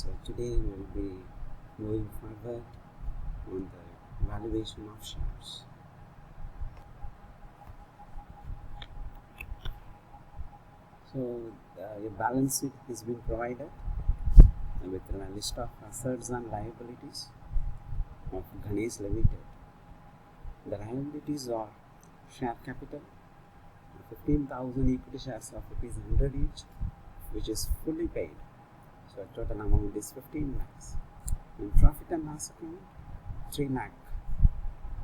So today we will be moving forward on the valuation of shares. So a balance sheet is being provided with a list of assets and liabilities of Ganesh Limited. The liabilities are share capital, 15,000 equity shares of ₹100 each, which is fully paid. So total amount is 15 lakhs. And profit and loss account, 3 lakh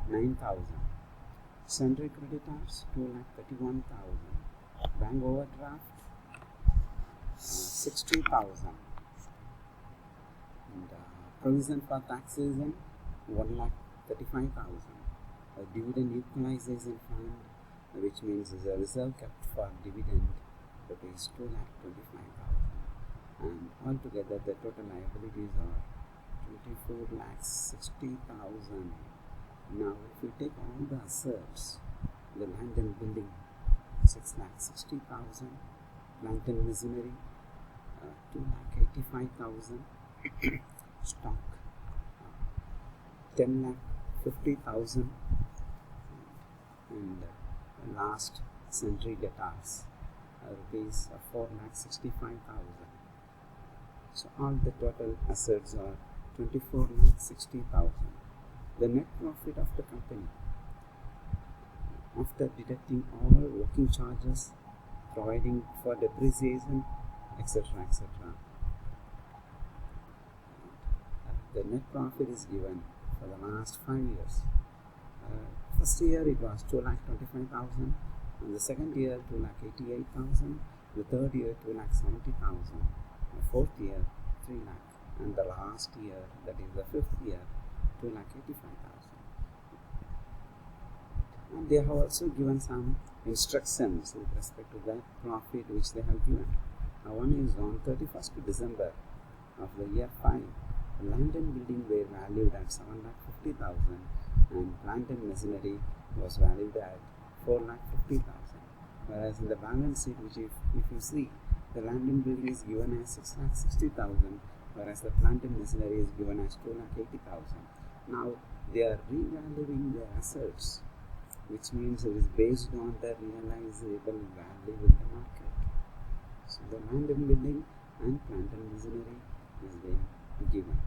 9,000. Sundry creditors, 2,31,000. Bank overdraft, 60,000. And provision for taxes, 1,35,000. A dividend equalization fund, which means is a reserve kept for dividend, rupees 2,25,000. And altogether the total liabilities are 24,60,000. Now if we take all the assets, the land and building 6,60,000, plant and machinery 2,85,000, stock 10,50,000, and last sundry debtors rupees 4,65,000. So all the total assets are 24,60,000. The net profit of the company after deducting all working charges, providing for depreciation, etc., etc. The net profit is given for the last 5 years. First year it was 2,25,000, and the second year 2,88,000, the third year 2,70,000, the fourth year 3 lakh, and the last year, that is the fifth year, 2,85,000. And they have also given some instructions with respect to that profit which they have given. One is on 31st December of the year 5, land and building were valued at 7,50,000 and plant and machinery was valued at 4,50,000. Whereas in the balance sheet, which if you see, the land and building is given as 6,60,000, whereas the plant and machinery is given as 2,80,000. Now they are revaluing their assets, which means it is based on the realizable value in the market. So the land and building and plant and machinery is being given,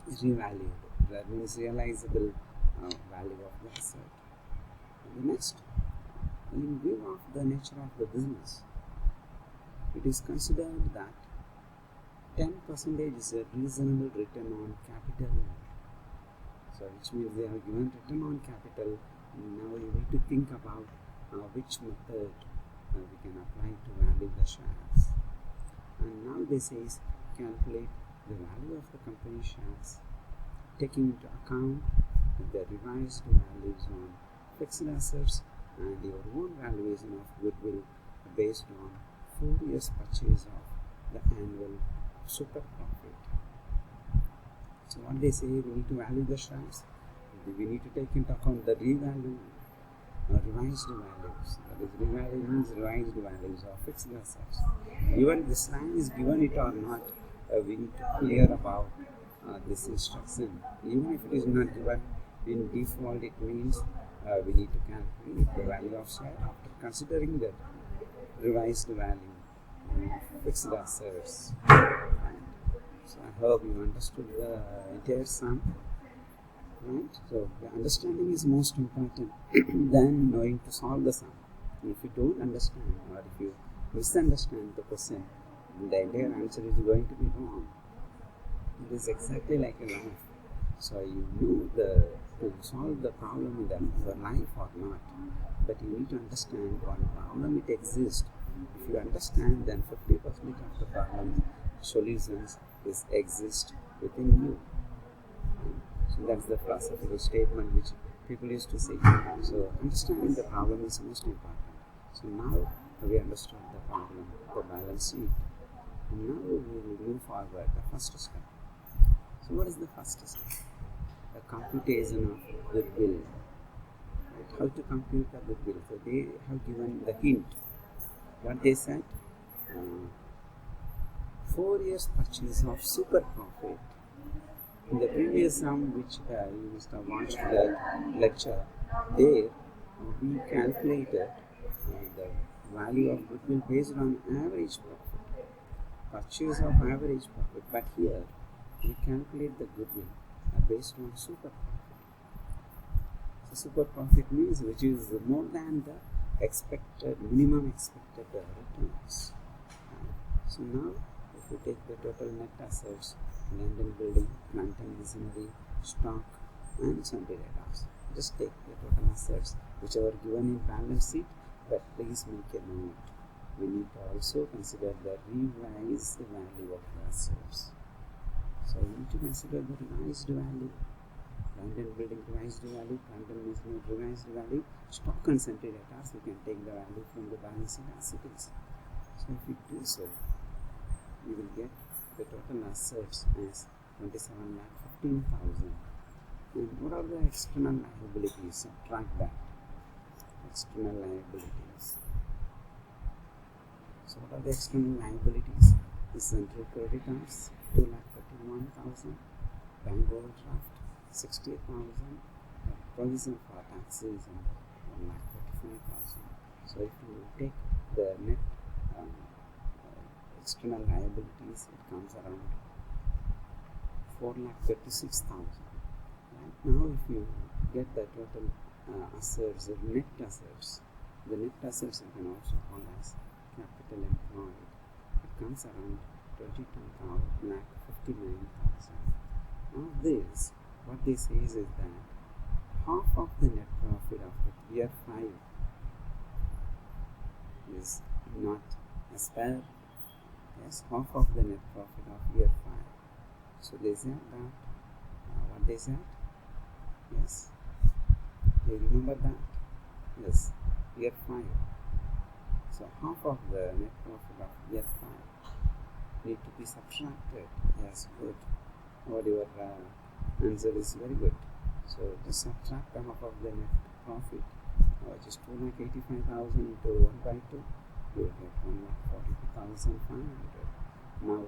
revalued. That means realizable value of the asset. And the next, in view of the nature of the business, it is considered that 10% is a reasonable return on capital. So which means they are given return on capital. Now you need to think about which method we can apply to value the shares. And now this is calculate the value of the company shares, taking into account the revised values on fixed assets and your own valuation of goodwill based on 4 years purchase of the annual super profit. So what they say, we need to value the shares, we need to take into account the revised values. That is, revalue means revised values of fixed assets. Even this line is given it or not, we need to clear about this instruction. Even if it is not given in default, it means we need to calculate the value of share after considering the revised value of fixed assets. So I hope you understood the entire sum. Right? So the understanding is most important than knowing to solve the sum. If you don't understand, or if you misunderstand the question, the entire answer is going to be wrong. It is exactly like a life. So you know to solve the problem in your life or not, but you need to understand what problem it exists. If you understand, then 50% of the problem solutions exist within you. So that's the philosophical statement which people used to say. So understanding the problem is most important. So now we understood the problem, the balance sheet. And now we will move forward, the first step. So what is the first step? The computation of goodwill. Right? How to compute the goodwill? So they have given the hint. What they said? 4 years purchase of super profit. In the previous round, which you must have watched that lecture, there we calculated the value of goodwill based on average profit, purchase of average profit. But here we calculate the goodwill based on super profit. So super profit means which is more than the minimum expected returns. So now if we take the total net assets, land and building, plant and machinery, stock and sundry debtors. Just take the total assets which are given in balance sheet, but please make a note. We need to also consider the revised value of the assets. So we need to consider the revised value. Land and building revised value, plant and machinery revised value, stock and sundry debtors, we can take the value from the balance sheet as it is. So if we do so, you will get the total assets as 27,15,000. And what are the external liabilities? Subtract that. External liabilities. So what are the external liabilities? The central creditors 2,31,000, bank overdraft 68,000, provision for taxes and 1,35,000. So if you take the net external liabilities, it comes around 4,36,000. Right now, if you get the total assets, the net assets you can also call as capital employed. It comes around 22,59,000. Now this, what this says is that half of the net profit of the year 5 is not as per. Yes, half of the net profit of year 5. So they said that, what they said? Yes, you remember that? Yes, year 5. So half of the net profit of year 5 need to be subtracted. Yes, good. What your answer is very good. So just subtract the half of the net profit, which is 2,85,000 into 1 by 2. You will get 1,42,500. Now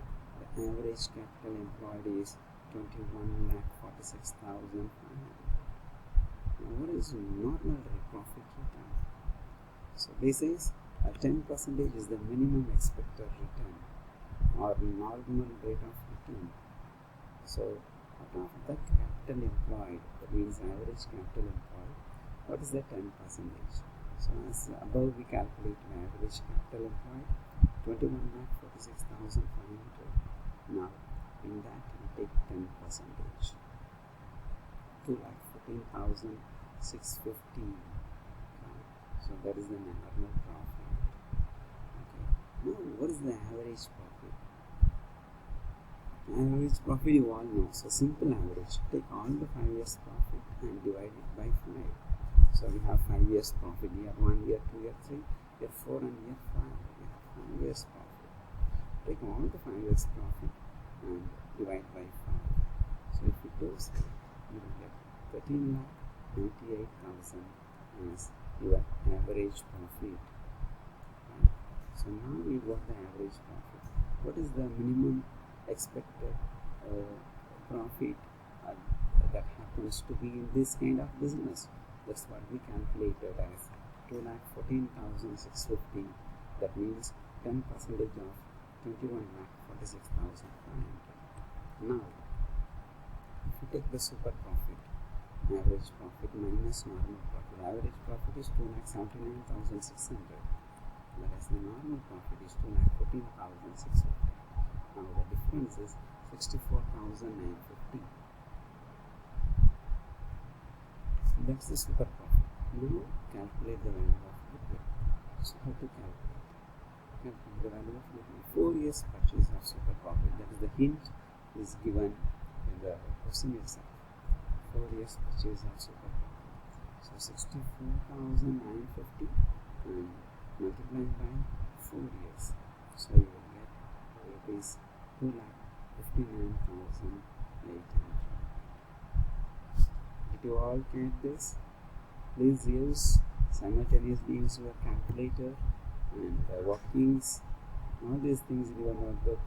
the average capital employed is 21,46,500. Now what is normal profit return? So this is 10% is the minimum expected return or normal rate of return. So out of the capital employed, that means average capital employed, what is the 10%? So as above we calculate the average capital employed 21,46,500. Now in that we take 10%, 2,14,650. So that is the normal profit. Okay. Now what is the average profit? Average profit you all know. So simple average. Take all the 5 years profit and divide it by 5. So we have 5 years profit, year 1, year 2, year 3, year 4 and year 5. We have 5 years profit. Take all the 5 years profit and divide by 5. So if it goes, you will get 13,98,000 as your average profit. Right? So now we got the average profit. What is the minimum expected profit that happens to be in this kind of business? That's what we calculated as 2,14,650. That means 10% of 21,46,500. Now, if you take the super profit, average profit minus normal profit, average profit is 2,79,600, whereas the normal profit is 2,14,650. Now the difference is 64,950. That's the super profit. Now calculate the value of goodwill. So how to calculate? Calculate the value of goodwill. 4 years purchase of super profit. That is the hint is given in the question itself. 4 years purchase of super profit. So 64,950 and multiplied by 4 years. So you will get rupees 2,59,800. Did you all get this? Please simultaneously use your calculator and workings, all these things in your notebook,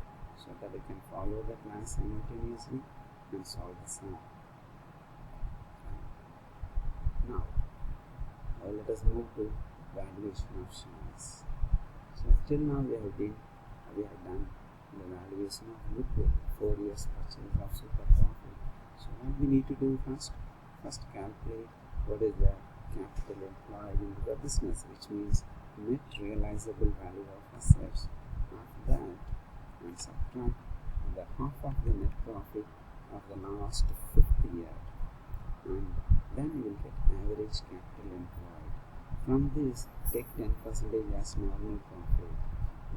so that we can follow the class simultaneously and solve the sum. Now, let us move to valuation of shares. So till now we have done the valuation of Goodwill, 4 years purchase of super profit. So what we need to do first calculate what is the capital employed into the business, which means net realizable value of assets. After that, and subtract the half of the net profit of the last 50 year, and then you will get average capital employed. From this, take 10% as normal profit.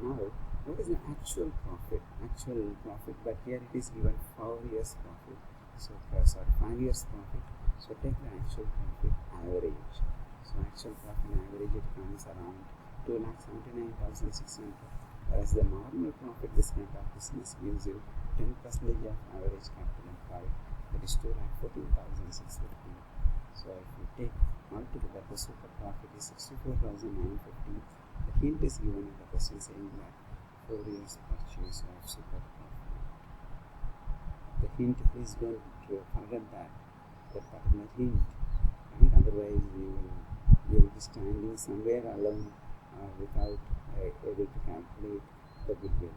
Now, what is the actual profit? But here it is given 4 years profit. So, 5 years profit. So, take the actual profit average. So, actual profit average, it comes around 2,79,600. Whereas the normal profit, this kind of business gives you 10% of average capital employed, that is 2,14,650. So if you take altogether, the super profit is 64,950. The hint is given in the question saying that 4 years purchase of super profit. The hint, please don't forget that particular hint. Right? Otherwise, you will be standing somewhere alone without able to calculate the goodwill.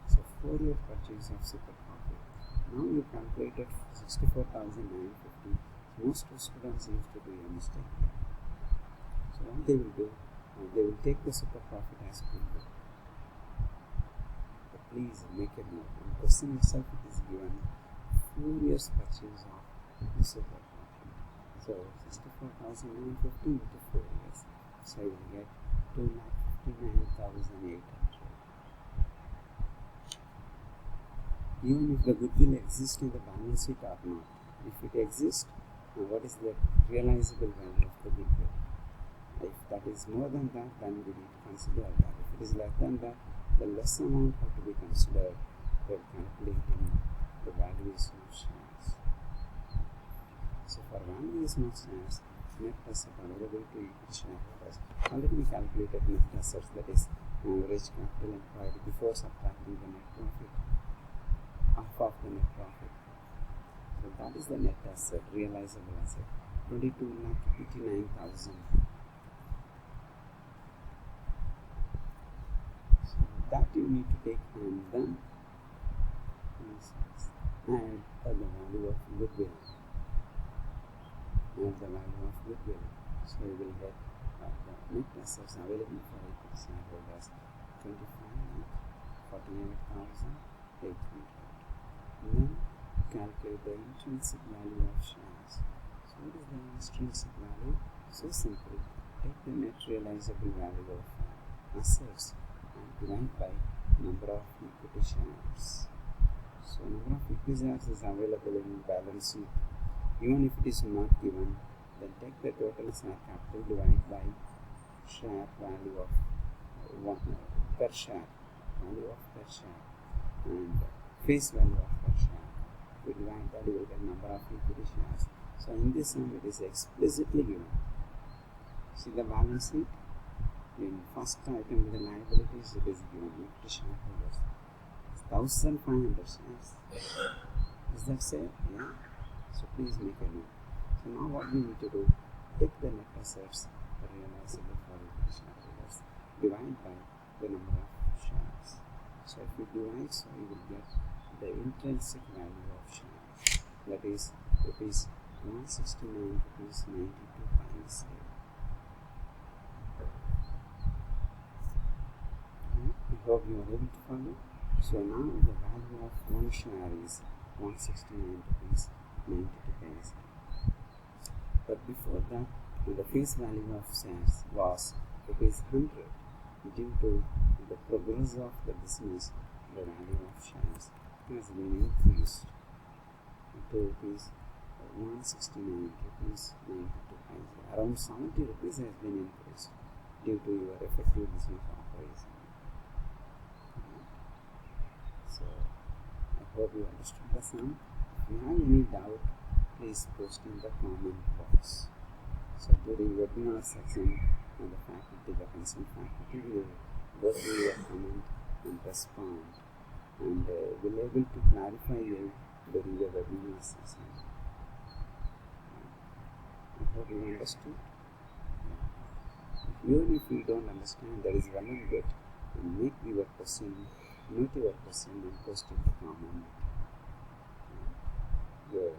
So 4 year purchase of super profit. Now you calculated 64,950. Most students used to do a mistake here. So what they will do, they will take the super profit as goodwill. But please make a note. In the question itself, it is given 4 years purchase of the super profit. So 64,950 into 4 years. So you will get 2,59,800. Even if the goodwill exists in the balance sheet or not, if it exists, what is the realizable value of the goodwill? If that is more than that, then we need to consider that. If it is less than that, the less amount have to be considered for calculating the valuation of shares. So for valuation of shares, net asset available to equity shareholders, already we calculated net assets, that is average capital employed before subtracting the net profit, half of the net profit. So that is the net asset, realizable asset, 22,89,000. So that you need to take, and then add the value of goodwill. So you will get the net assets available for equity shareholders, 25,48,800. Then calculate the intrinsic value of shares. So what is the intrinsic value? So simple. Take the net realizable value of assets and divide by number of equity shares. So number of equity shares is available in balance sheet. Even if it is not given, then take the total share capital divided by share value of per share, and face value of per share. We divide that, you will get number of equity shares. So in this sum, it is explicitly given. See the balance sheet. In first item with the liabilities, it is given equity shareholders 1,500 shares. Is that safe? Yeah. So please make a note. So now what we need to do, take the net assets realizable for equity shareholders, divide by the number of shares. So if you divide, so you will get the intrinsic value of shares, that is rupees 169 rupees 92 pence. I hope you are able to follow. So now the value of one share is 169 rupees 92 pence. But before that, the face value of shares was rupees 100. Due to the progress of the business, the value of shares has been increased to rupees 169 rupees 92 pence. Around 70 rupees has been increased due to your effective business operation. So I hope you understood the sum. If you have any doubt, please post in the comment box. So during webinar section, and the faculty, the concerned faculty will go through your comment and respond. and will able to clarify you during the webinar session. I hope you understood. Even if you don't understand, that is well and good. And make your question, note your question and post it to comment. Good.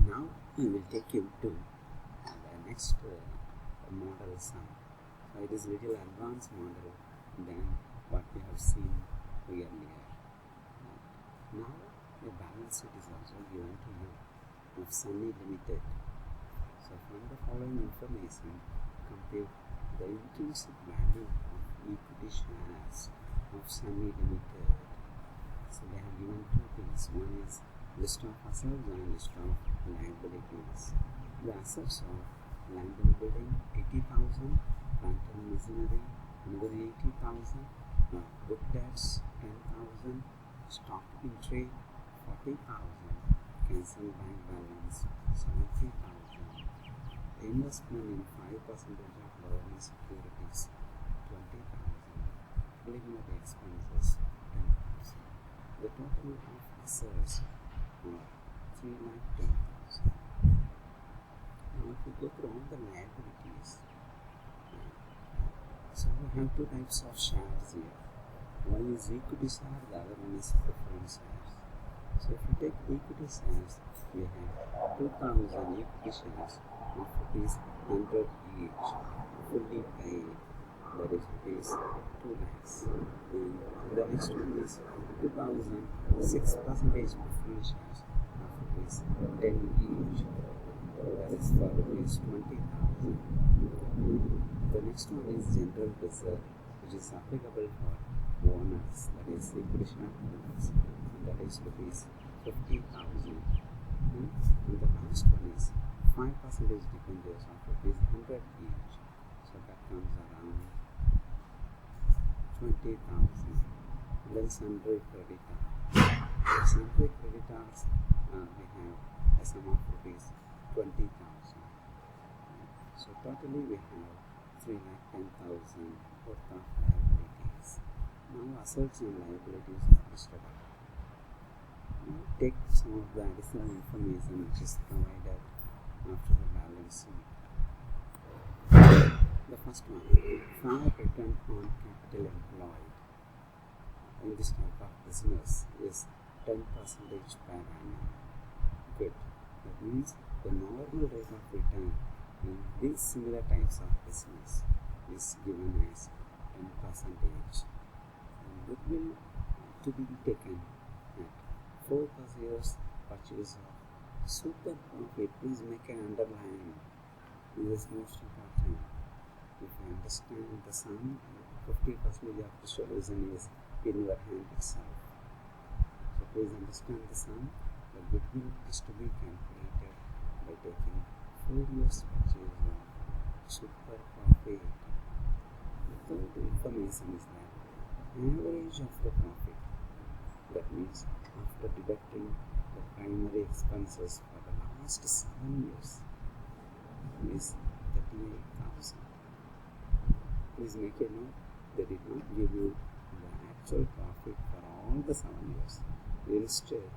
Now I will take you to the next model sum. So it is little advanced model than what we have seen earlier. Now a balance sheet is also given to you of Sunny Limited. So from the following information, compute the intrinsic value of equity shares of Sunny Limited. So they have given two things. One is list of assets and list of liabilities. The assets are land and building 80,000, plant and machinery another 80,000, book debts 10,000, stock in trade 40,000, cancel bank balance 70,000, investment in 5% of government securities 20,000, preliminary expenses 10,000. The total of assets are 3,10,000. Now if we go through all the liabilities, so we have two types of shares here. One is equity share, the other one is preference shares. So if you take equity shares, we have 2,000 equity shares of rupees 100 each, fully paid, that is rupees 2 lakhs. And the next one is 2,000 6% preference shares of rupees 10 each, that is for rupees 20,000. The next one is general reserve, which is applicable for owners, that is equity share holders, that is rupees 50,000. And the last one is 5% dependence of rupees 100 each, so that comes around 20,000. Then sundry creditors. Sundry creditors, we have a sum of rupees 20,000. So totally we have 3,10,000 worth of liabilities. Now assets and liabilities are listed out. Now take some of the additional information which is provided after the balance sheet. The first one, fair return on capital employed in this type of business is 10% per annum. Good. That means the normal rate of return in these similar types of business is given as 10%. Goodwill to be taken at 4 years purchase of super profit. Please make an underline. This is most important. If you understand the sum, 50% of the solution is in your hand itself. So please understand the sum. The goodwill is to be calculated by taking 4 years purchase of super profit. The third information is that average of the profit, that means after deducting the primary expenses for the last 7 years, is 38,000. Please make a note, they did not give you the actual profit for all the 7 years. Instead,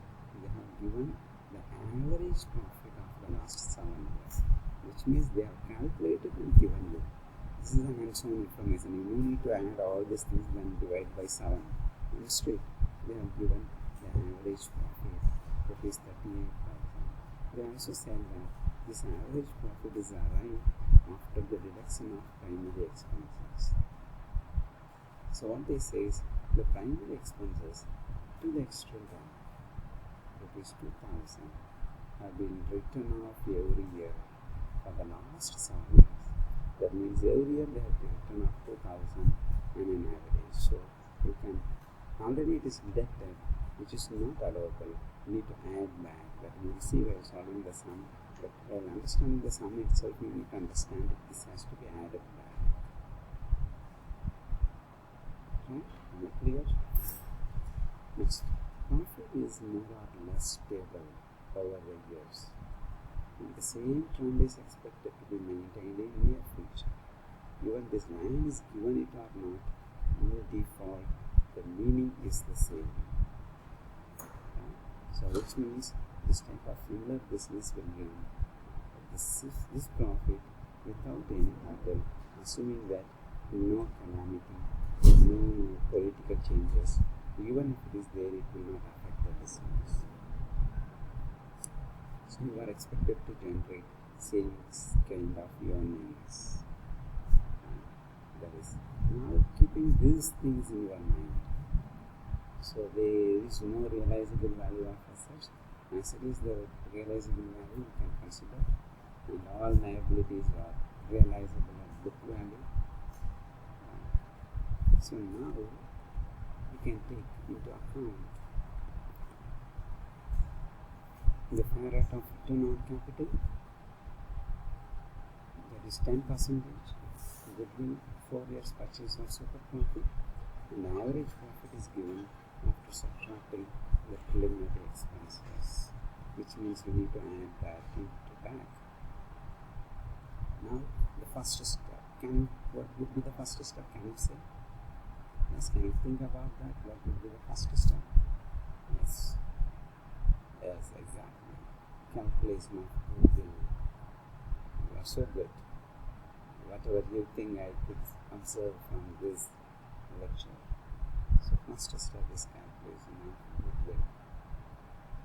they have given the average profit of the last 7 years, which means they have calculated and given you. This is an hands-on information. You don't need to add all these things and divide by 7. Instead, they have given the average profit, that is 38,000. They also said that this average profit is arrived after the deduction of primary expenses. So what they say is the primary expenses to the extent of rupees 2,000 have been written off every year for the last 7 years. That means every year they have to return off 2,000 and an average. So you can, already it is deducted, which is not allowable. You need to add back. That you will see while solving the sum. But while understanding the sum itself, you need to understand that this has to be added back. Right? Am I clear? Next, profit is more or less stable over the years. And the same trend is expected to be maintained in near future. Even this line is given it or not, in default, the meaning is the same. So which means this type of similar business will gain this profit without any hurdle, assuming that no calamity, no political changes, even if it is there, it will not affect the business. So you are expected to generate same kind of earnings. That is, now keeping these things in your mind. So there is no realizable value of assets. As it is the realizable value, you can consider, and all liabilities are realizable at book value. So now you can take into account the fair rate of return on capital, that is 10%, goodwill, 4 years purchase of super profit, and the average profit is given after subtracting the preliminary expenses, which means we need to add that into back. Now the first step, what would be the first step, can you say? Yes, can you think about that? What would be the first step? Yes, exactly. Calculation of goodwill. You are so good. Whatever you think I could observe from this lecture. So first step is calculation of goodwill.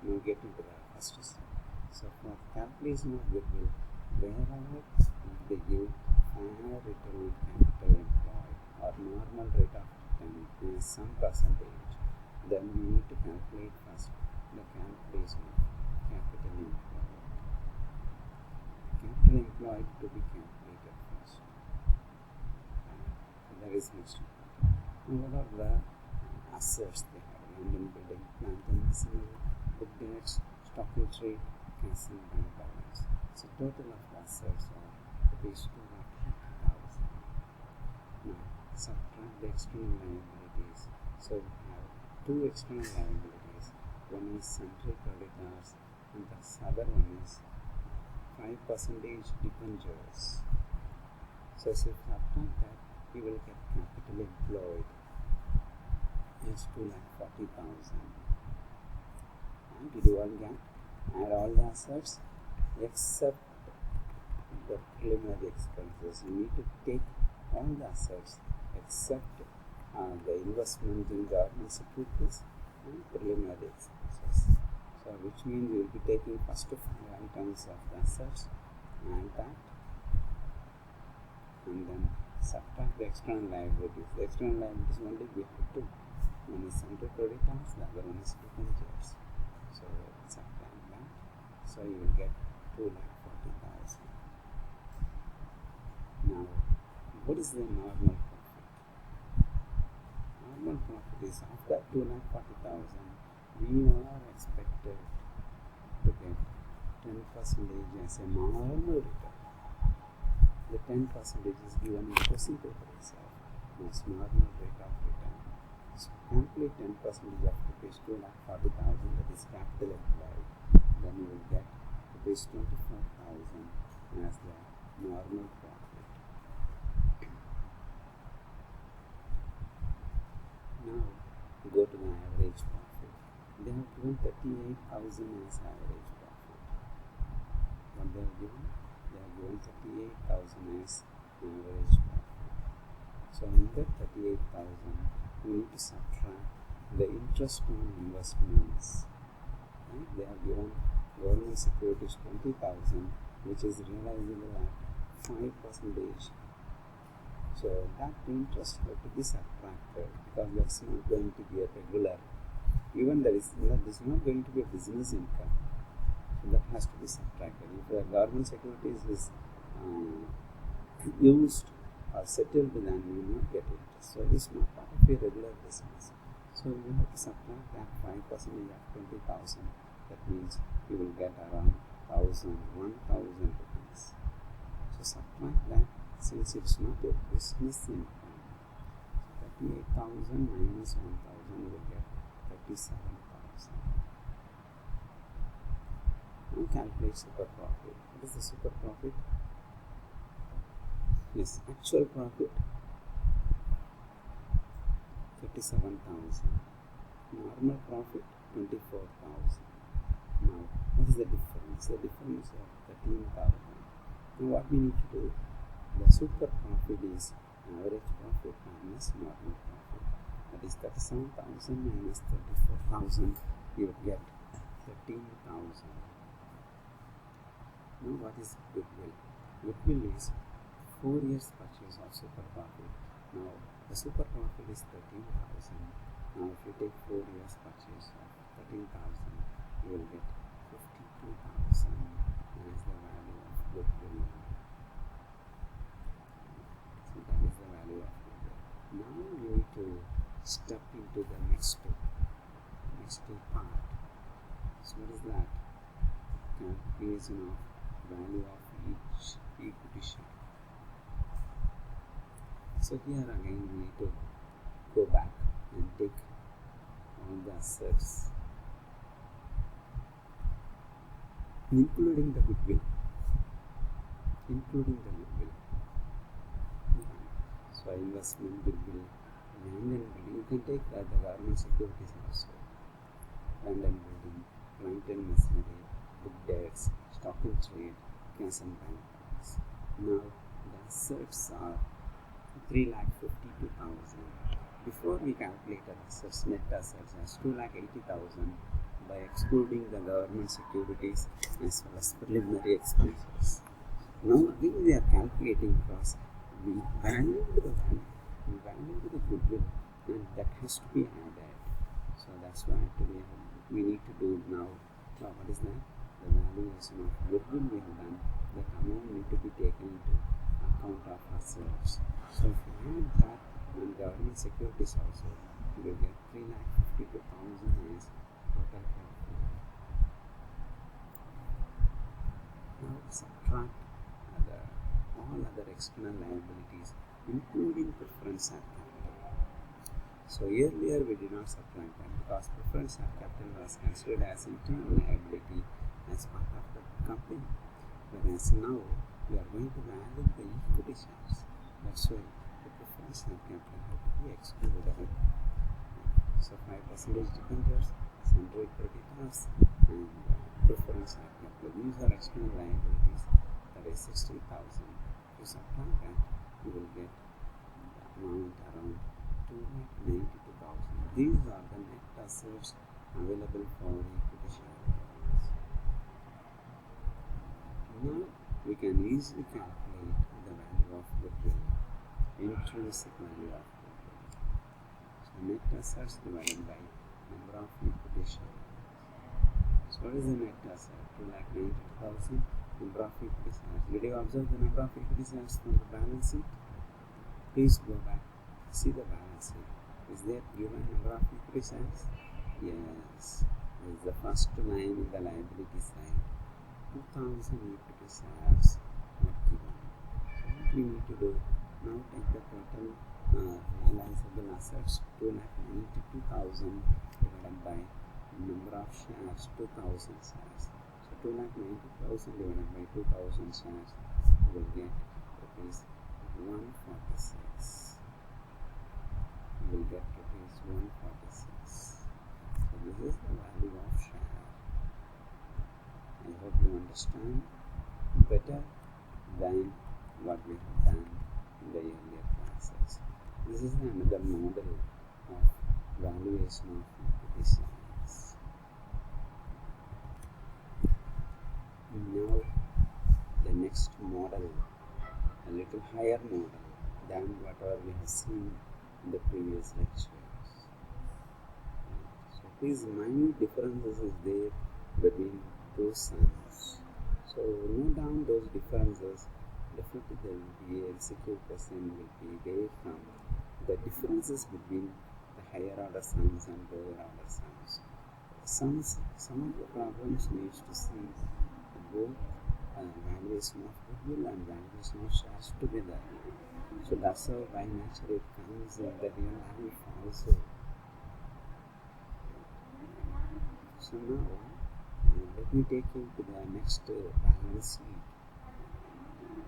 Now get into the first step. So for calculation of goodwill, wherever they give fair return on capital employed or normal rate of return is some percentage, then we need to calculate first the calculation of capital employed. Capital employed to be calculated first. That is most important. What are the assets they have? Land and building, plant and machinery, book debts, stock in trade, cash and bank balance. So total of assets are rupees 2,50,000. Now subtract the external liabilities. So we have two external liabilities. One is sundry creditors and the other one is 5% debentures. So if you subtract that, you will get capital employed as 2,40,000. And did you all get? Add all the assets except the preliminary expenses. You need to take all the assets except the investment in government securities and preliminary expenses. So which means you will be taking first 5 items of the assets and that, and then subtract the external liabilities. The external liabilities only we have two. One is sundry creditors, the other one is debentures. So subtract that. So you will get 2,40,000. Now, what is the normal profit? Normal profit is after 2,40,000, we are expected to get 10% as a normal return. The 10% is given in the question paper itself. It's normal rate of return. So calculate 10% of rupees 2,40,000, that is capital employed. Then you will get rupees 24,000 as the normal profit. Now go to the average profit. They have given 38,000 as average profit. What they have given? They have given 38,000 as average profit. So in that 38,000, we need to subtract the interest on investments. Right? They have given government securities 20,000, which is realizable at 5%. So that interest has to be subtracted because that's not going to be a regular. Even that is not going to be a business income. So that has to be subtracted. If the government securities is used or settled, then you will not get interest. So it is not part of a regular business. So you have to subtract that 5% of 20,000. That means you will get around 1,000 rupees. So subtract that since it's not a business income. So 38,000 minus 1,000 you will get 37,000. Now calculate super profit. What is the super profit? Yes, actual profit 37,000. Normal profit 24,000. Now, what is the difference? The difference of 13,000. Now, what we need to do? The super profit is average profit minus normal profit. That is 37,000 minus 34,000. You will get 13,000. Now, what is goodwill? Goodwill is 4 years purchase of super profit. Now, the super profit is 13,000. Now, if you take 4 years purchase of 13,000, you will get 52,000 as the value of goodwill. So that is the value of goodwill. Now we need to step into the next part. So what is that? Calculation of value of each equity share. So here again we need to go back and take all the assets, including the goodwill. So investment, goodwill, land and building. You can take the government securities also. Land and building, plant and machinery, book debts, stock and trade, cash and bank balance. Now the assets are 3,52,000. Before we calculated assets, net assets as 2,80,000 by excluding the government securities as well as preliminary expenses. Now again we are calculating because we valued the goodwill, and that has to be added. So that's why today we need to do now. What is that? The valuation of goodwill we have done. That amount need to be taken into account of assets. So if you add that and government securities also, you will get 3,52,000 as total profit. Now subtract all other external liabilities, including preference share capital. So earlier we did not subtract that because preference share capital was considered as internal liability as part of the company, whereas now we are going to value the equity shares. That's why the preference share capital has to be excluded. So 5% debentures, sundry creditors, and preference share capital. These are external liabilities. That is 60,000. If you subtract that, you will get the amount around 2,92,000. These are the net assets available for equity shareholders. Now we can easily calculate the value of goodwill, intrinsic value of goodwill. So net assets divided by number of equity shareholders. So what is the net asset? 2,92,000. Number of equity shares. Did you observe the number of equity shares from the balance sheet? Please go back, see the balance sheet. Is there given number of equity shares? Yes. This is the first line in the liability side. 2,000 equity shares are given. So what we need to do? Now take the total realizable assets 2,92,000 divided by number of shares 2,000 shares. 2,90,000 divided by 2,000 shares, you will get rupees 146. You will get rupees 146. So this is the value of share. I hope you understand better than what we have done in the earlier classes. This is another model of valuation of equity shares. Now the next model, a little higher model than whatever we have seen in the previous lectures. So please mind differences is there between two sums. So note down those differences. Definitely there will be a MCQ question will be there from the differences between the higher order sums and lower order sums. Some of the problems needs to see both valuation of goodwill and valuation of shares together. So that's how by nature it comes in the real life also. So now let me take you to the next balance sheet.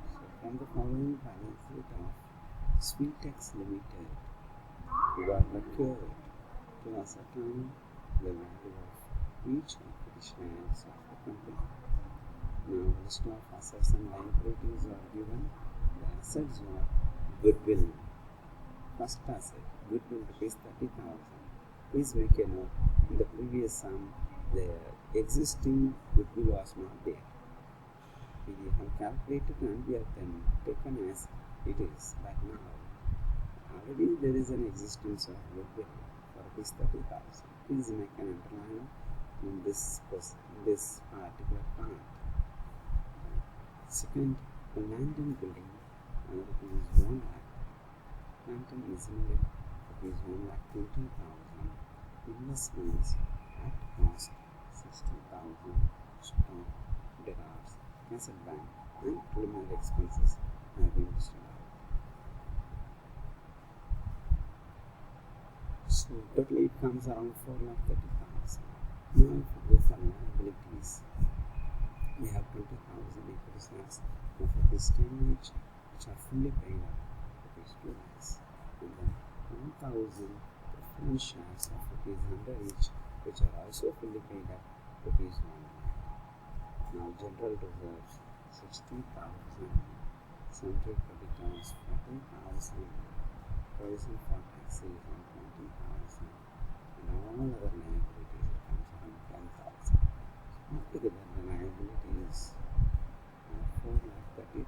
So from the following balance sheet of Sweetex Limited, You are required to ascertain the value of each of the shares of the company. Now, list of assets and liabilities are given. The assets are goodwill. First asset, goodwill rupees 30,000. Please make a note, in the previous sum, the existing goodwill was not there. We have calculated and we have then taken as it is, but now already there is an existence of goodwill for rupees 30,000. Please make an underline in this particular part. Second, the land and building rupees 1 lakh. Land and machinery rupees 1,20,000. Investments at cost 60,000. Stock, debtors, asset bank, and preliminary expenses have been listed out. So totally it comes around 4,30,000. Now if we go for liabilities, we have 20,000 equity shares of rupees 10 each, which are fully paid up, rupees 2 lakhs, and then 1,000 preference shares of rupees 100 each, which are also fully paid up, rupees 1 lakh. Now general reserves 60,000, sundry creditors 40,000, provision for taxes on 20,000, and all other liabilities comes around 10,000. Altogether the liabilities are 4,30,000.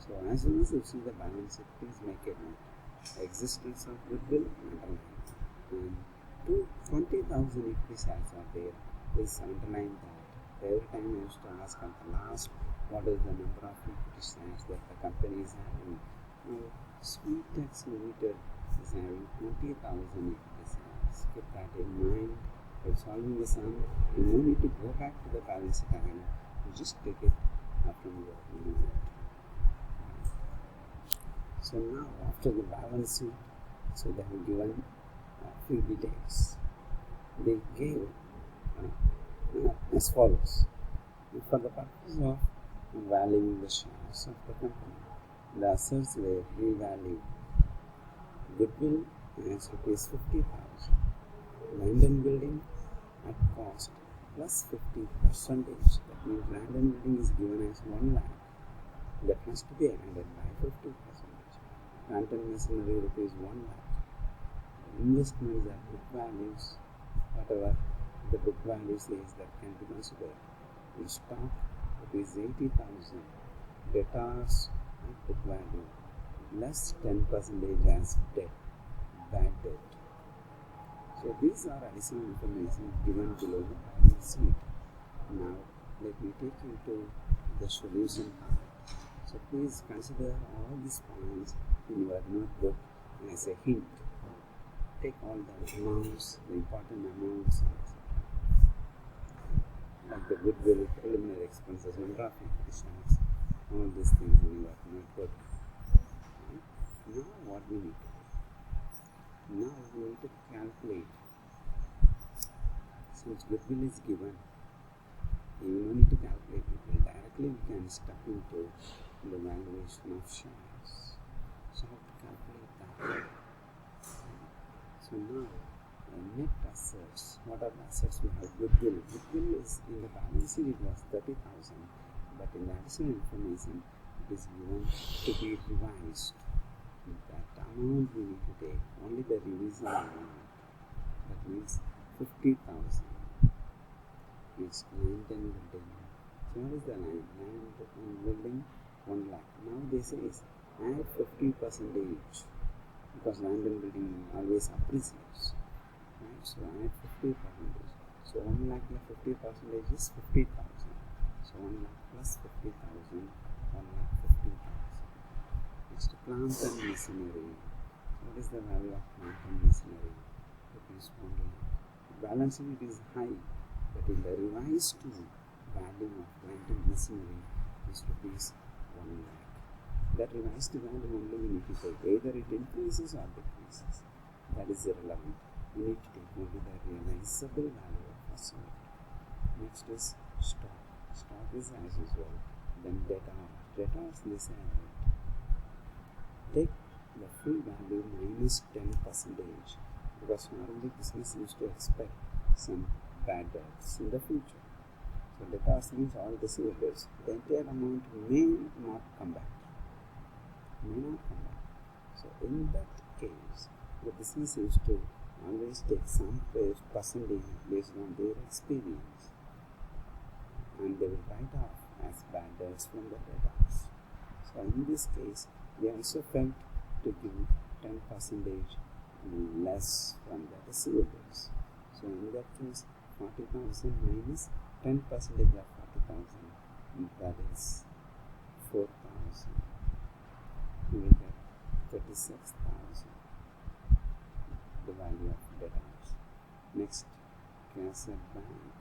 So as soon as you see the balance sheet, please make a note. Existence of goodwill underline, and 20,000 equity shares are there. Please underline that. Every time I used to ask at the last, what is the number of equity shares that the company is having? Now, Sweetex Limited is having 20,000 equity shares. Keep that in mind. While solving the sum, you no need to go back to the balance sheet again. You just take it from your note. So now, after the balance sheet, so they have given a few details. They gave as follows. For the purpose of valuing the shares of the company, the assets were revalued. Goodwill as rupees 50,000. Land and building at cost plus 50%. That means land and building is given as 1 lakh. That has to be added by 50%. Plant and machinery rupees 1 lakh. Investments at book values, whatever the book value says, that can be considered. In stock rupees 80,000. Debtors at book value less 10% as debt, bad debt. So these are additional information given below the balance sheet. Now let me take you to the solution part. So please consider all these points in your notebook as a hint. Take all the amounts, the important amounts, like the goodwill, preliminary expenses, number of equity shares, all these things in your notebook. Now what we need to do? Now we need to calculate. Since goodwill is given, you don't need to calculate goodwill. Directly we can step into the valuation of shares. So how to calculate that? So now net assets. What are the assets? We have goodwill. Goodwill is in the balance sheet, it was 30,000, but in the additional information it is given to be revised. That amount we need to take, only the revision amount. That means 50,000. Next, land and building. So what is the land? Land and building 1 lakh. Now this is add 50% because land and building always appreciates. Right? So add 50%. So 1 lakh plus 50% is 50,000. So 1 lakh plus 50,000, 1 lakh 50,000. Next, plant and machinery. What is the value of plant and machinery? Rupees 1 lakh. Balance sheet is high, but in the revised value of plant and machinery is rupees 1 lakh. That revised value only we need to take. Either it increases or decreases. That is irrelevant. We need to take only the realizable value of asset. Next is stock. Stock is as usual. Then debtors. Debtors, they say take the full value minus 10%, because normally business used to expect some bad debts in the future. So debtors means all receivables. The entire amount may not come back. So in that case, the business used to always take some percentage based on their experience, and they will write off as bad debts from the debtors. So in this case, we also felt to give 10% less from the receivables. So in that case, 40,000 minus 10% of 40,000, that is 4,000. You will get 36,000, the value of debtors. Next, cash at bank.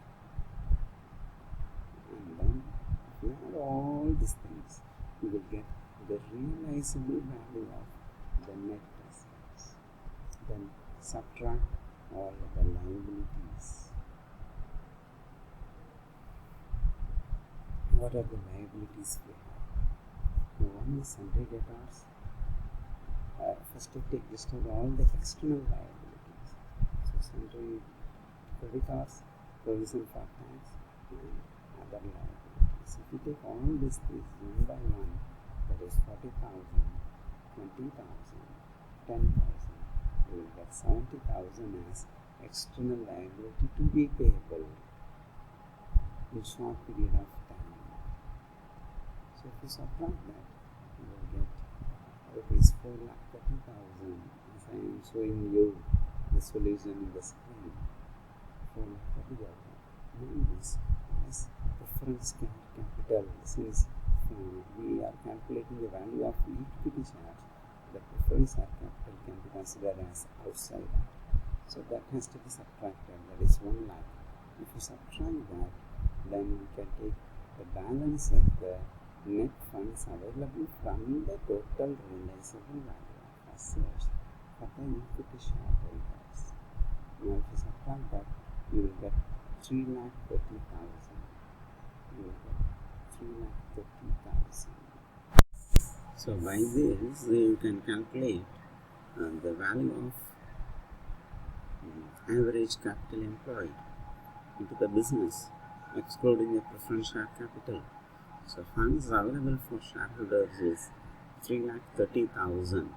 And then, if you add all these things, you will get the realizable value of the net assets. Then subtract all the liabilities. What are the liabilities we have? Now, one is sundry debtors. First, I take list of all the external liabilities. So, sundry creditors, provision for tax, and other liabilities. If you take all these things one by one, that is 40,000, 20,000, 10,000, you will get 70,000 as external liability to be payable in short period of time. So if you subtract that, you will get rupees 4,30,000, as I am showing you the solution in the screen. 4,30,000 minus preference capital. Since we are calculating the value of equity shares, the preference share capital can be considered as outside. So that has to be subtracted. That is 1 lakh. If you subtract that, then you can take the balance of the net funds available from the total realizable value of assets for the equity shareholders. Now, if you subtract that, you will get 3,30,000. You will get 3,30,000. So by this, you can calculate the value of average capital employed into the business, excluding the preference share capital. So funds available for shareholders is 3,30,000.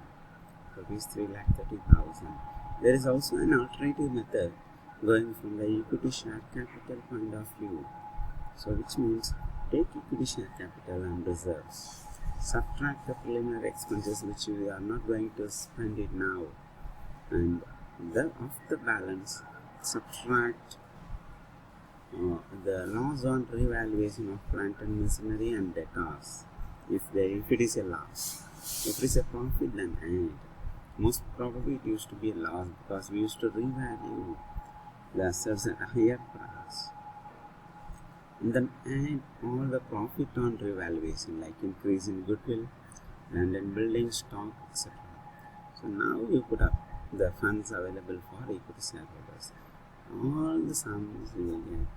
Rupees 3,30,000. There is also an alternative method going from the equity share capital point of view. So which means take equity share capital and reserves. Subtract the preliminary expenses which we are not going to spend it now, and of the balance subtract the loss on revaluation of plant and machinery and debtors. If it is a loss, if it is a profit, then add. Most probably it used to be a loss because we used to revalue the assets at a higher price. And then add all the profit on revaluation, like increase in goodwill, land and building stock, etc. So now you put up the funds available for equity shareholders. All the sums you will get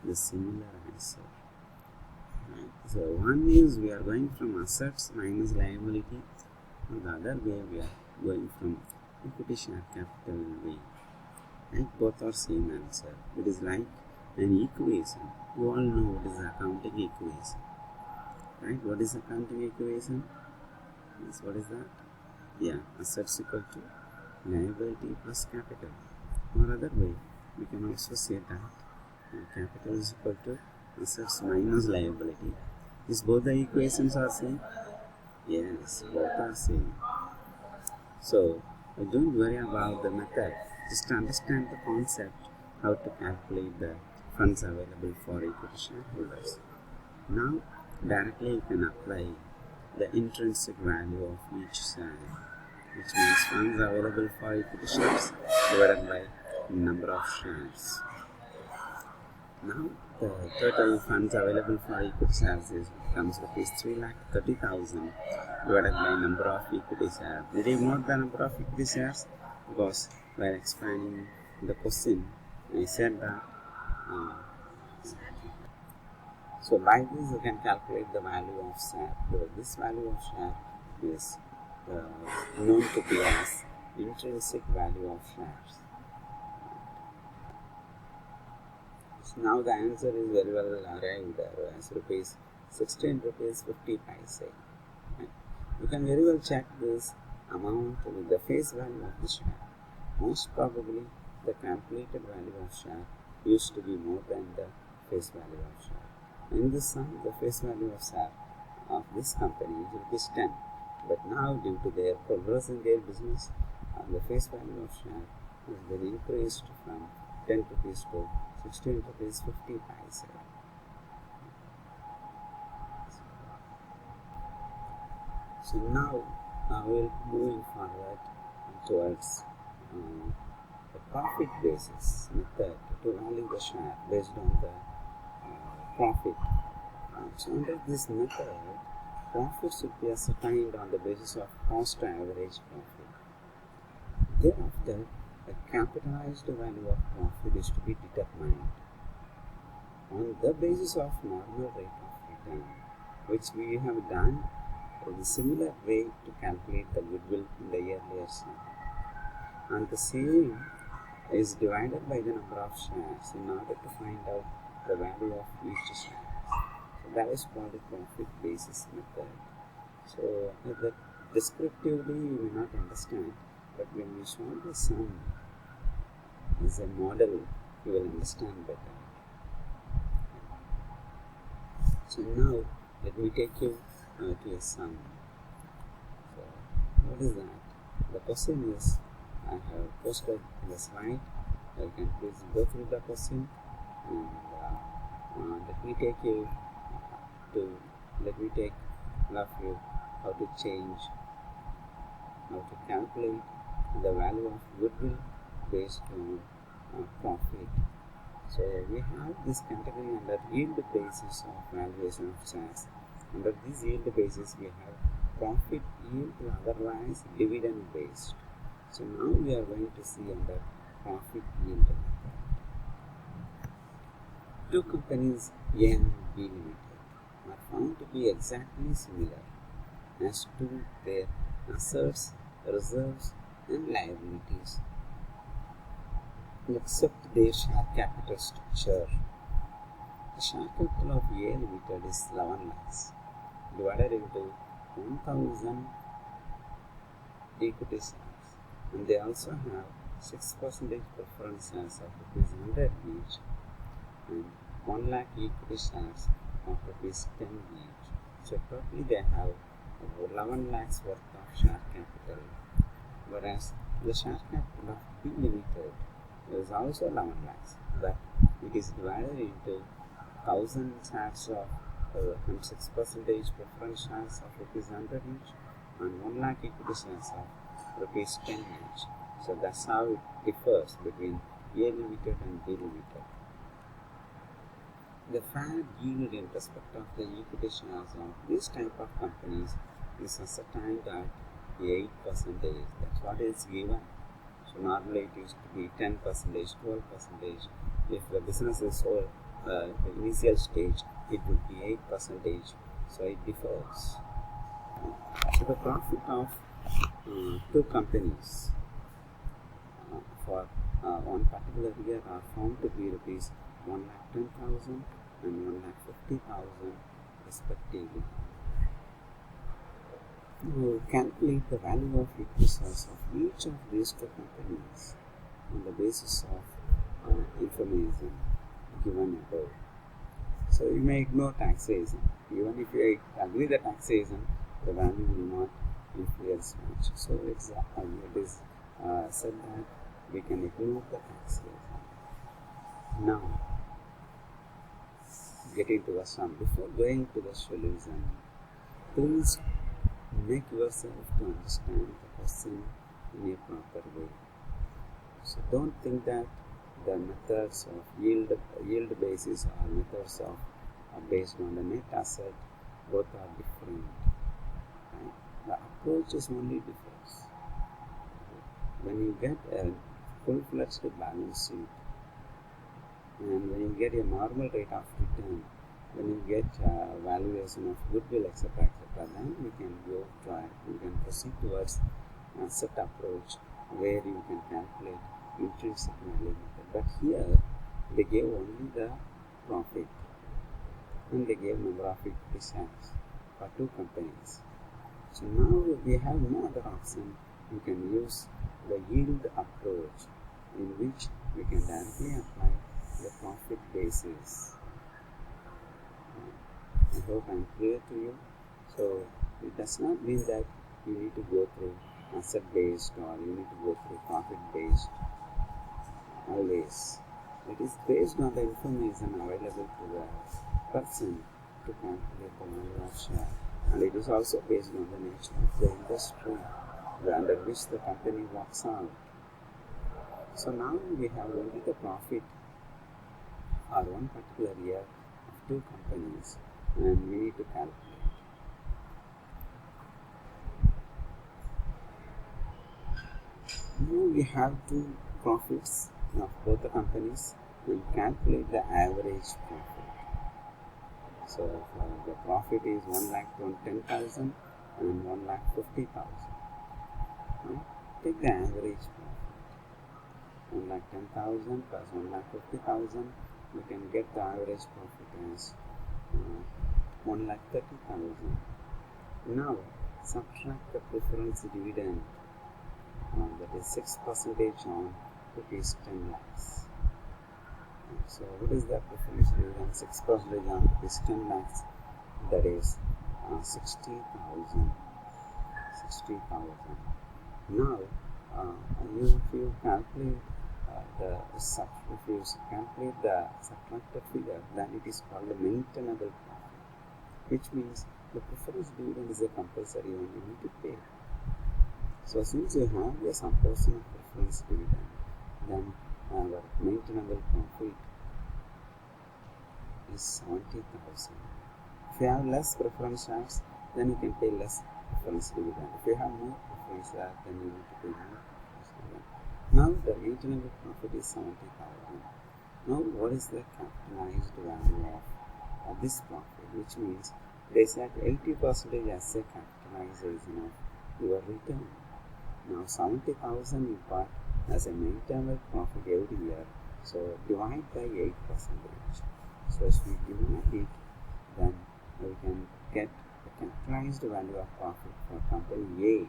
the similar answer. Right. So one is we are going from assets minus liability, and the other way we are going from equity share capital way. Right. Both are same answer. It is like an equation. You all know what is the accounting equation. Right? What is accounting equation? Yes, what is that? Yeah, assets equal to liability plus capital. Or other way, we can also say that capital is equal to assets minus liability. Is both the equations are same? Yes, both are same. So, don't worry about the method. Just understand the concept, how to calculate the funds available for equity shareholders. Now, directly you can apply the intrinsic value of each share, which means funds available for equity shares divided by number of shares. Now, the total funds available for equity shares comes rupees 3,30,000 divided by number of equity shares. Did you note the number of equity shares? Because while explaining the question, we said that so by this you can calculate the value of share. So this value of share is known to be as intrinsic value of shares. So now the answer is very well arrived as rupees 16 rupees 50 paise. You can very well check this amount with the face value of the share. Most probably the calculated value of share used to be more than the face value of share. In this sum, the face value of share of this company is rupees 10. But now, due to their progress in their business, the face value of share has been increased from 10 rupees to 16 rupees 50 paise. So now we will moving forward towards the profit basis method to value the share based on the profit. So under this method, profit should be ascertained on the basis of cost average profit. Thereafter, the capitalized value of profit is to be determined on the basis of normal rate of return, which we have done in a similar way to calculate the goodwill in the earlier slide. And the same is divided by the number of shares in order to find out the value of each share. So that is called the profit basis method. So that descriptively you may not understand, but when you solve the sum as a model, you will understand better. So now let me take you to a sum. So what is that? The question is, I have posted the slide. You can please go through the question, and let me take all of you how to change, how to calculate the value of goodwill based on profit. So we have this category under yield basis of valuation of shares. Under this yield basis, we have profit yield, otherwise dividend based. So now we are going to see under profit yield. Two companies, A and B Limited, are found to be exactly similar as to their assets, reserves, and liabilities, except their share capital structure. The share capital of A Limited is 11 lakhs divided into 1000 equity shares, and they also have 6% preference shares of rupees 100 each and 1 lakh equity shares of rupees 10 each. So totally they have 11 lakhs worth of share capital, whereas the share capital of B Limited is also 11 lakhs, but it is divided into 1000 shares of and 6% preference shares of rupees 100 each and 1 lakh equity shares of rupees 10 each. So that's how it differs between A Limited and B Limited. The fair yield in respect of the equity shares of this type of companies is ascertained at 8%. That's what is given. So normally it used to be 10%, 12%. If the business is sold the initial stage, it would be 8%. So it differs. So the profit of two companies for one particular year are found to be rupees 1,10,000 and 1,50,000 respectively. We will calculate the value of equity shares of each of these two companies on the basis of information given above. So you may ignore taxation. Even if you agree the taxation, the value will not influence much. So it is said that we can ignore the taxation. Now, getting to the sum. Before going to the solution, please make yourself to understand the question in a proper way. So don't think that the methods of yield basis or methods of based on the net asset, both are different. Right? The approach is only difference. When you get a full-fledged balance sheet and when you get a normal rate of return when you get valuation of goodwill, etc., etc., then we can go try, we can proceed towards asset approach where you can calculate intrinsic value method. But here they gave only the profit and they gave number of equity shares for two companies. So now we have no other option. We can use the yield approach in which we can directly apply the profit basis. I hope I am clear to you. So it does not mean that you need to go through asset based or you need to go through profit based always. It is based on the information available to the person to calculate the value of share, and it is also based on the nature of the industry under which the company works out. So now we have only the profit for one particular year of two companies, and we need to calculate. Now we have two profits of both the companies and calculate the average profit. So the profit is 1,10,000 and 1,50,000. Take the average profit. 1,10,000 plus 1,50,000, we can get the average profit as 1,30,000. Now subtract the preference dividend, that is 6% on rupees 10 lakhs. So what is the preference dividend? 6% on rupees 10 lakhs, that is 60,000. Now if you calculate the subtracted figure, then it is called the maintainable profit, which means the preference dividend is a compulsory one you need to pay. So since you have some portion of preference dividend, then our maintainable profit is 70,000. If you have less preference shares, then you can pay less preference dividend. If you have more preference shares, then you need to pay more preference dividend. Now the maintainable profit is 70,000. Now what is the capitalized value of this profit? Which means they said 80% as a capitalization of your return. Now 70,000 you got as a maintainable profit every year. So divide by 8%. So if we divide it, then we can get the capitalized value of profit for company A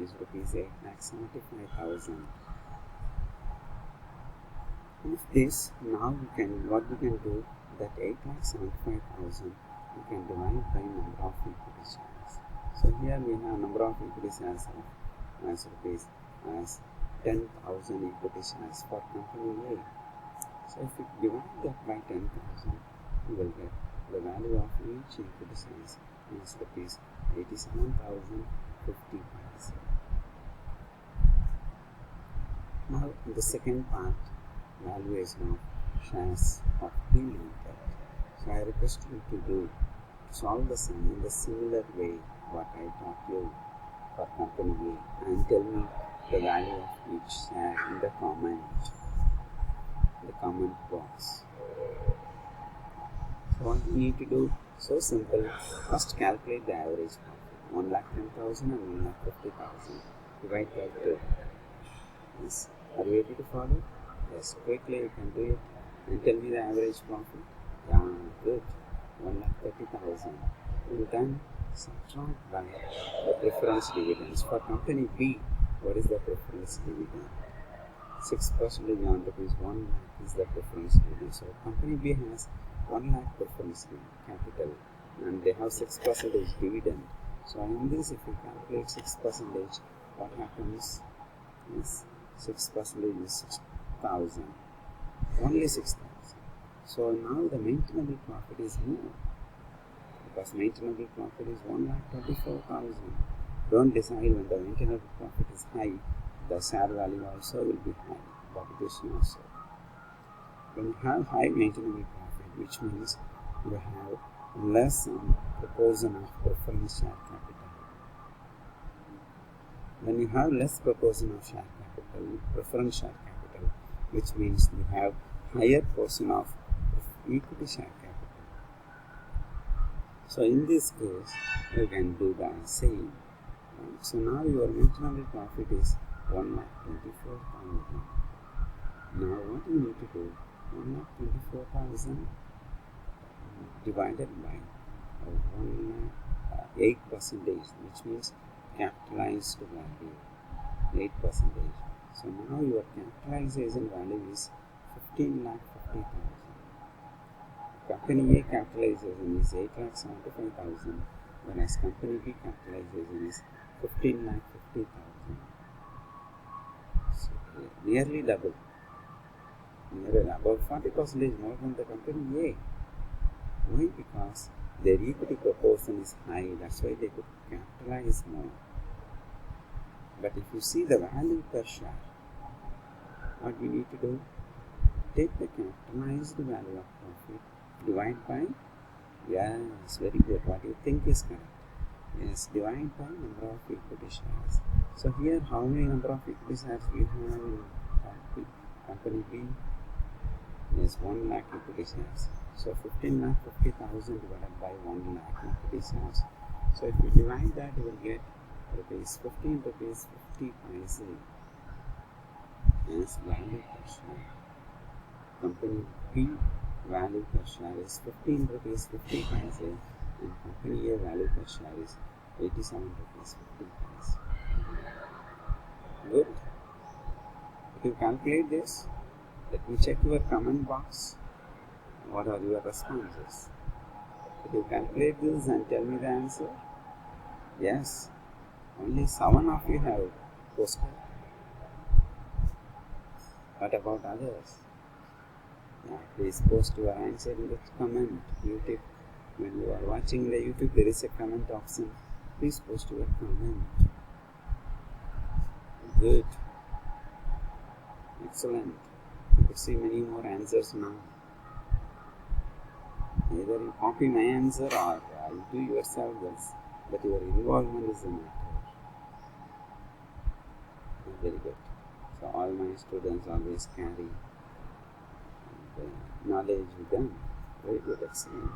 is rupees 8,75,000. If this, now what we can do, that 8,75,000 we can divide by number of equity shares. So here we have number of equity shares as rupees as 10,000 equity shares for company A. So if we divide that by 10,000, we will get the value of each equity shares is rupees 87,050. Now in the second part, valuation of shares of P Limited. So I request you to solve the sum in the similar way what I taught you for company A, and tell me the value of each share in the comment box. So what we need to do, so simple. First calculate the average profit, 1,10,000 and 1,50,000. Divide that two. Yes. Are you able to follow? Yes. Quickly you can do it and tell me the average profit. Yeah, good. 1,30,000. And then subtract by the preference dividends. For company B, what is the preference dividend? 6% on rupees 1 lakh is the preference dividend. So company B has 1 lakh preference capital and they have 6% dividend. So in this, if we calculate 6%, what happens is 6% is 6,000. Only 6,000. So now the maintainable profit is more, because maintainable profit is 1,24,000. Don't decide when the maintainable profit is high, the share value also will be high, but it is not so. When you have high maintainable profit, which means you have less proportion of preference share capital. When you have less proportion of share capital, preference share capital, which means you have higher portion of equity share capital. So in this case, you can do the same. Right? So now your internal profit is 1,24,000. Now what you need to do, 1,24,000 divided by 8 percentage, which means capitalized value, 8%. So now your capitalization value is 15,50,000. Company A capitalization is 8,75,000, whereas company B capitalization is 15,50,000. So nearly double, about 40% more than the company A. Why? Because their equity proportion is high, that's why they could capitalize more. But if you see the value per share, what we need to do? Take the capitalized value of profit, divide by, yes, very good, what you think is correct. Yes, divide by number of equity shares. So here, how many number of equity shares we have in company B? Yes, 1 lakh equity shares. So 15,50,000 divided by 1 lakh equity shares. So if you divide that, you will get rupees 15 rupees 50 paise as value per share. Company B value per share is 15 rupees 50 paise, and company A value per share is 87 rupees 50 paise. Good. If you calculate this, let me check your comment box. What are your responses? If you calculate this and tell me the answer, yes, only 7 of you have posted. What about others? Yeah, please post your answer in the comment. YouTube, when you are watching the YouTube, there is a comment option. Please post your comment. Good. Excellent. You could see many more answers now. Either you copy my answer or you do yourself this, but your involvement is the matter. Very good. So all my students always carry the knowledge with them. Very good, excellent.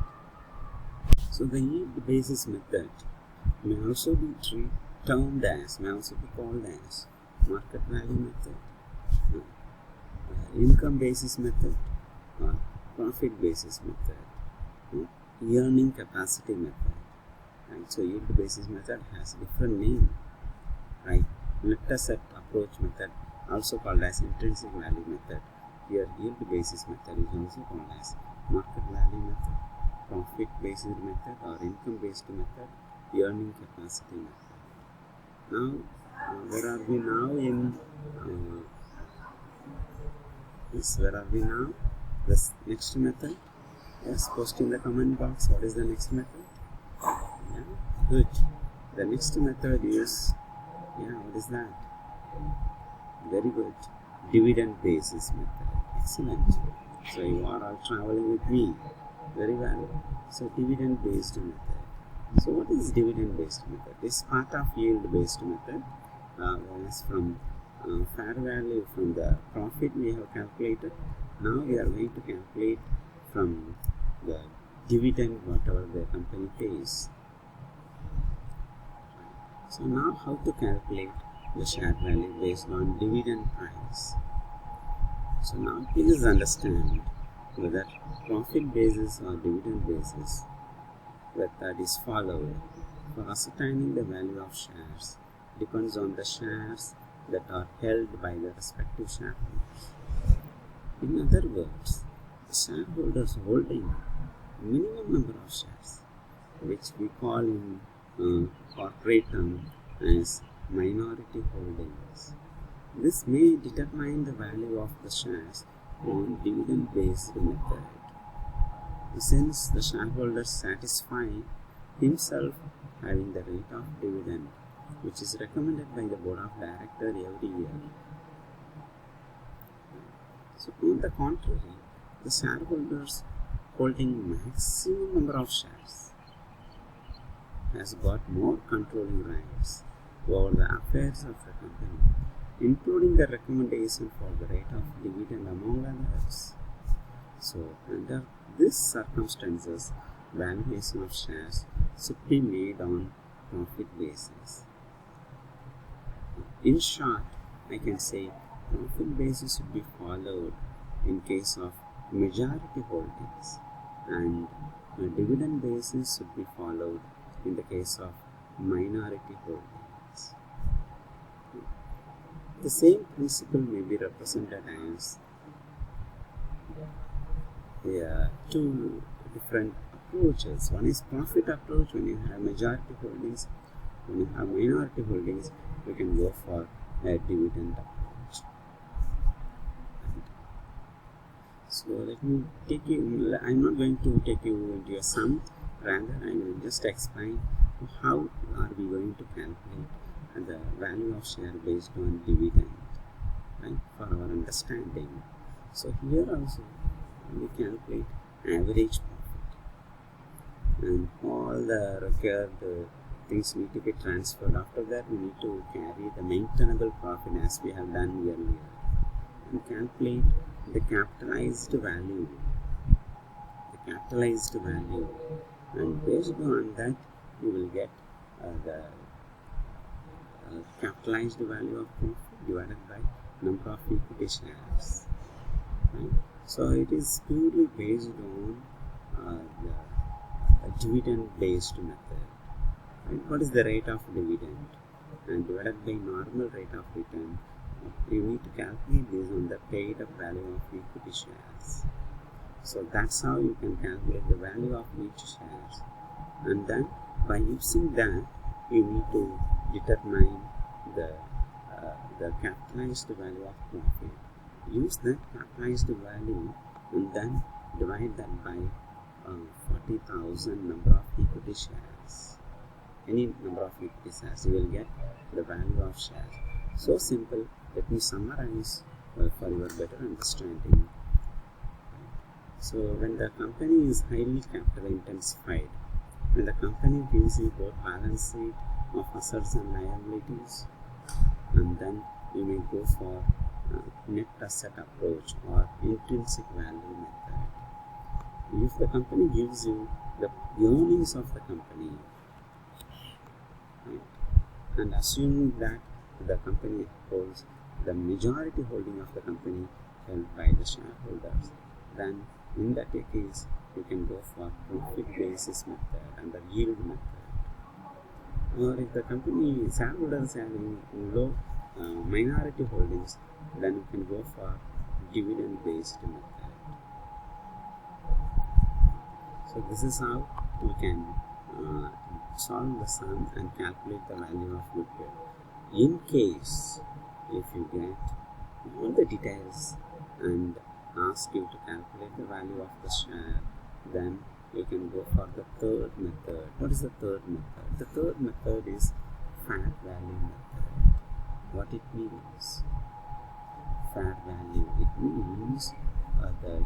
So the yield basis method may also be termed as, may also be called as market value method, income basis method, or profit basis method, earning capacity method. Right? So yield basis method has different name, right? Net asset approach method, also called as intrinsic value method. Here yield basis method is also called as market value method, profit based method, or income based method, earning capacity method. Now where are we now in where are we now? This next method. Yes, post in the comment box what is the next method. Yeah, good. The next method is, what is that? Very good. Dividend basis method. Excellent. So you are all traveling with me. Very well. So dividend based method. So what is dividend based method? This is part of yield based method. Whereas from fair value, from the profit we have calculated. Now we are going to calculate from the dividend whatever the company pays. So now how to calculate the share value based on dividend price. So now please understand whether profit basis or dividend basis that is followed for ascertaining the value of shares depends on the shares that are held by the respective shareholders. In other words, the shareholders holding minimum number of shares, which we call in corporate term as minority holdings. This may determine the value of the shares on dividend based method. Since the shareholder satisfies himself having the rate of dividend which is recommended by the board of directors every year. So on the contrary, the shareholders holding maximum number of shares has got more controlling rights over the affairs of the company, including the recommendation for the rate of dividend among others. So under these circumstances, valuation of shares should be made on profit basis. In short, I can say profit basis should be followed in case of majority holdings, and a dividend basis should be followed in the case of minority holdings. The same principle may be represented as two different approaches. One is profit approach. When you have majority holdings, when you have minority holdings, you can go for a dividend approach. So let me take you, I'm not going to take you into a sum, rather I will just explain how are we going to calculate the value of share based on dividend, right, for our understanding. So here also we calculate average profit, and all the required things need to be transferred. After that we need to carry the maintainable profit as we have done earlier, and calculate the capitalized value, and based on that you will get the capitalized value of profit divided by number of equity shares, right? So it is purely based on the dividend based method, right? What is the rate of dividend, and divided by normal rate of return. You need to calculate this on the paid up value of equity shares. So that's how you can calculate the value of each shares, and then by using that you need to determine the capitalized value of profit. Use that capitalized value and then divide that by 40,000 number of equity shares. Any number of equity shares, you will get the value of shares. So simple. Let me summarize for your better understanding. So when the company is highly capital intensified, when the company gives you both balance sheet of assets and liabilities, and then you may go for net asset approach or intrinsic value method. If the company gives you the earnings of the company, right, and assuming that the company holds the majority holding of the company held by the shareholders, then in that case you can go for profit basis method and the yield method. Or if the company shareholders having low minority holdings, then you can go for dividend based method. So this is how we can solve the sum and calculate the value of goodwill. In case if you get all the details and ask you to calculate the value of the share, then you can go for the third method. What is the third method? The third method is fair value method. What it means? Fair value. It means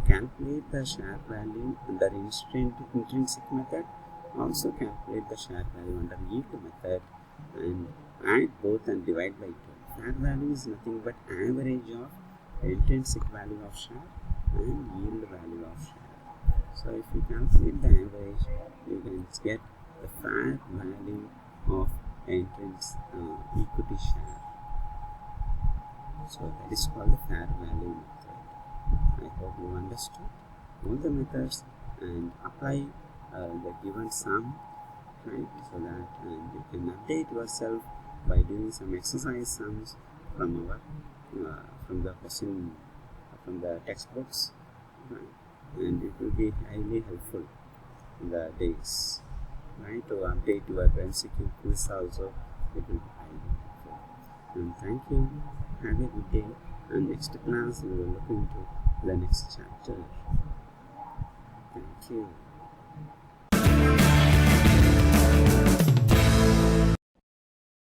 calculate the share value under intrinsic method, also calculate the share value under yield method, and add both and divide by 2. Fair value is nothing but average of intrinsic value of share and yield value of share. So if you calculate the average, you can get the fair value of intrinsic equity share. So that is called the fair value method. I hope you understood all the methods and apply the given sum, right? So that you can update yourself by doing some exercise sums from our from the question from the textbooks, right? And it will be highly helpful in the days, right? To update your MCQ quiz also, it will be highly helpful. And thank you. Have a good day. And next class we will look into the next chapter. Thank you.